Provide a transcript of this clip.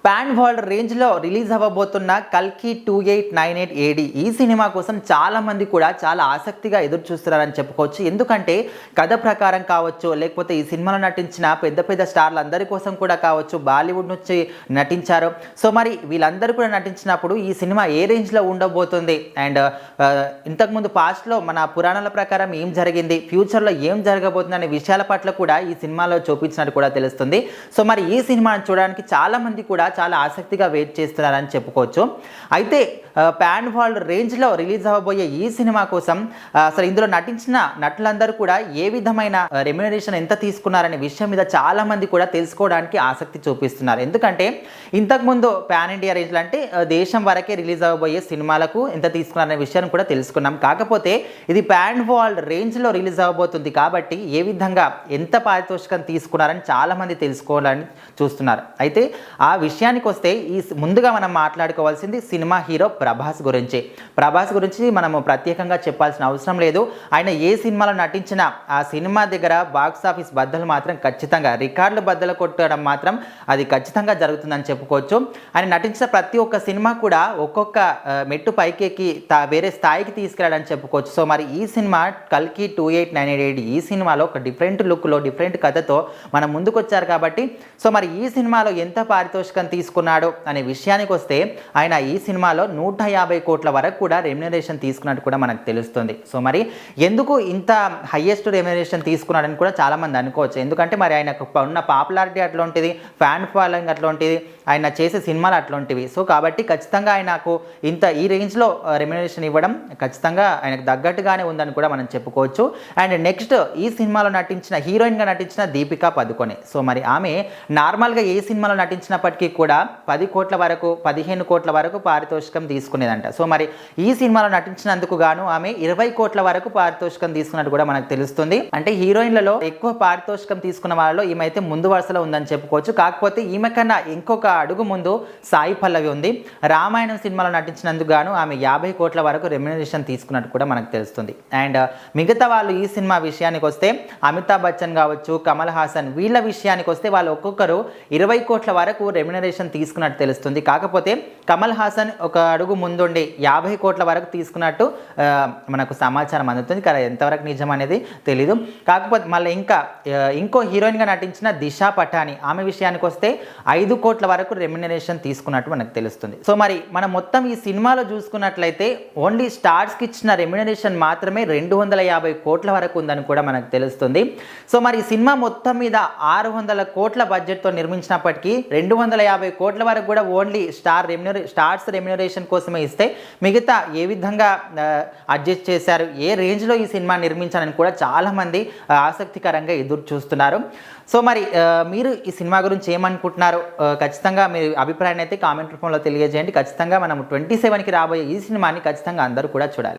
Pan world రేంజ్లో release అవ్వబోతున్న కల్కి 2898 AD ఈ సినిమా కోసం చాలామంది కూడా చాలా ఆసక్తిగా ఎదురు చూస్తున్నారని చెప్పుకోవచ్చు. ఎందుకంటే కథ ప్రకారం కావచ్చు, లేకపోతే ఈ సినిమాలో నటించిన పెద్ద పెద్ద స్టార్లు అందరి కోసం కూడా కావచ్చు, బాలీవుడ్ నుంచి నటించారు. సో మరి వీళ్ళందరూ కూడా నటించినప్పుడు ఈ సినిమా ఏ రేంజ్లో ఉండబోతుంది అండ్ ఇంతకుముందు పాస్ట్లో మన పురాణాల ప్రకారం ఏం జరిగింది, ఫ్యూచర్లో ఏం జరగబోతుంది అనే విషయాల పట్ల కూడా ఈ సినిమాలో చూపించినట్టు కూడా తెలుస్తుంది. సో మరి ఈ సినిమాను చూడడానికి చాలామంది కూడా చాలా ఆసక్తిగా వెయిట్ చేస్తున్నారని చెప్పుకోవచ్చు. అయితే పాన్ వరల్డ్ రేంజ్లో రిలీజ్ అవ్వబోయే ఈ సినిమా కోసం అసలు ఇందులో నటించిన నటులందరూ కూడా ఏ విధమైన రెమ్యునరేషన్ ఎంత తీసుకున్నారనే విషయం మీద చాలామంది కూడా తెలుసుకోవడానికి ఆసక్తి చూపిస్తున్నారు. ఎందుకంటే ఇంతకుముందు పాన్ ఇండియా రేంజ్లో అంటే దేశం వరకే రిలీజ్ అవ్వబోయే సినిమాలకు ఎంత తీసుకున్నారనే విషయాన్ని కూడా తెలుసుకున్నాం. కాకపోతే ఇది పాన్ వరల్డ్ రేంజ్లో రిలీజ్ అవ్వబోతుంది కాబట్టి ఏ విధంగా ఎంత పారితోషికం తీసుకున్నారని చాలామంది తెలుసుకోవాలని చూస్తున్నారు. అయితే ఆ విషయానికి వస్తే ముందుగా మనం మాట్లాడుకోవాల్సింది సినిమా హీరో ప్రభాస్ గురించి మనము ప్రత్యేకంగా చెప్పాల్సిన అవసరం లేదు. ఆయన ఏ సినిమాలో నటించినా ఆ సినిమా దగ్గర బాక్స్ ఆఫీస్ బద్దలు మాత్రం ఖచ్చితంగా రికార్డులు బద్దలు కొట్టడం మాత్రం అది ఖచ్చితంగా జరుగుతుందని చెప్పుకోవచ్చు. ఆయన నటించిన ప్రతి ఒక్క సినిమా కూడా ఒక్కొక్క మెట్టు పైకెక్కి వేరే స్థాయికి తీసుకెళ్ళాలని చెప్పుకోవచ్చు. సో మరి ఈ సినిమా కల్కి 2898 ఈ సినిమాలో ఒక డిఫరెంట్ లుక్లో డిఫరెంట్ కథతో మనం ముందుకు వచ్చారు కాబట్టి సో మరి ఈ సినిమాలో ఎంత పారితోషికం తీసుకున్నాడు అనే విషయానికి వస్తే ఆయన ఈ సినిమాలో 150 కోట్ల వరకు కూడా రెమ్యునరేషన్ తీసుకున్నట్టు కూడా మనకు తెలుస్తుంది. సో మరి ఎందుకు ఇంత హైయెస్ట్ రెమ్యునరేషన్ తీసుకున్నాడని కూడా చాలామంది అనుకోవచ్చు. ఎందుకంటే మరి ఆయనకు ఉన్న పాపులారిటీ అట్లాంటిది, ఫ్యాన్ ఫాలోయింగ్ అట్లాంటిది, ఆయన చేసే సినిమాలు అట్లాంటివి. సో కాబట్టి ఖచ్చితంగా ఆయనకు ఈ రేంజ్లో రెమ్యునరేషన్ ఇవ్వడం ఖచ్చితంగా ఆయనకు తగ్గట్టుగానే ఉందని కూడా మనం చెప్పుకోవచ్చు. అండ్ నెక్స్ట్ ఈ సినిమాలో హీరోయిన్గా నటించిన దీపికా పదుకొనే. సో మరి ఆమె నార్మల్గా ఏ సినిమాలో నటించినప్పటికీ కూడా 10 కోట్ల వరకు 15 కోట్ల వరకు పారితోషికం తీసుకునేదంట. సో మరి ఈ సినిమాలో నటించినందుకు గాను ఆమె 20 కోట్ల వరకు పారితోషికం తీసుకున్నట్టు కూడా మనకు తెలుస్తుంది. అంటే హీరోయిన్లలో ఎక్కువ పారితోషికం తీసుకున్న వాళ్ళలో ఈమె అయితే ముందు వరుసలో ఉందని చెప్పుకోవచ్చు. కాకపోతే ఈమె కన్నా ఇంకొక అడుగు ముందు సాయి పల్లవి ఉంది. రామాయణం సినిమాలో నటించినందుకు గాను ఆమె 50 కోట్ల వరకు రెమ్యునరేషన్ తీసుకున్నట్టు కూడా మనకు తెలుస్తుంది. అండ్ మిగతా వాళ్ళు ఈ సినిమా విషయానికి వస్తే అమితాబ్ బచ్చన్ కావచ్చు, కమల్ హాసన్ వీళ్ళ విషయానికి వస్తే వాళ్ళు ఒక్కొక్కరు 20 కోట్ల వరకు రెమ్యునరేషన్ తీసుకున్నట్టు తెలుస్తుంది. కాకపోతే కమల్ హాసన్ ఒక అడుగు ముందుండి 50 కోట్ల వరకు తీసుకున్నట్టు మనకు సమాచారం అందుతుంది. కానీ ఎంతవరకు నిజం అనేది తెలీదు. కాకపోతే మళ్ళీ ఇంకో హీరోయిన్గా నటించిన దిశా పటాని ఆమె విషయానికి వస్తే 5 కోట్ల వరకు రెమ్యునరేషన్ తీసుకున్నట్టు మనకు తెలుస్తుంది. సో మరి మనం మొత్తం ఈ సినిమాలో చూసుకున్నట్లయితే ఓన్లీ స్టార్స్కి ఇచ్చిన రెమ్యునరేషన్ మాత్రమే 250 కోట్ల వరకు ఉందని కూడా మనకు తెలుస్తుంది. సో మరి ఈ సినిమా మొత్తం మీద 600 కోట్ల బడ్జెట్తో నిర్మించినప్పటికీ 250 కోట్ల వరకు కూడా ఓన్లీ స్టార్స్ రెమ్యునరేషన్ కోసమే ఇస్తే మిగతా ఏ విధంగా అడ్జస్ట్ చేశారు, ఏ రేంజ్లో ఈ సినిమా నిర్మించాలని కూడా చాలామంది ఆసక్తికరంగా ఎదురు చూస్తున్నారు. సో మరి మీరు ఈ సినిమా గురించి ఏమనుకుంటున్నారు? ఖచ్చితంగా మీ అభిప్రాయాన్ని అయితే కామెంట్ రూపంలో తెలియజేయండి. ఖచ్చితంగా మనం 27కి రాబోయే ఈ సినిమాని ఖచ్చితంగా అందరూ కూడా చూడాలి.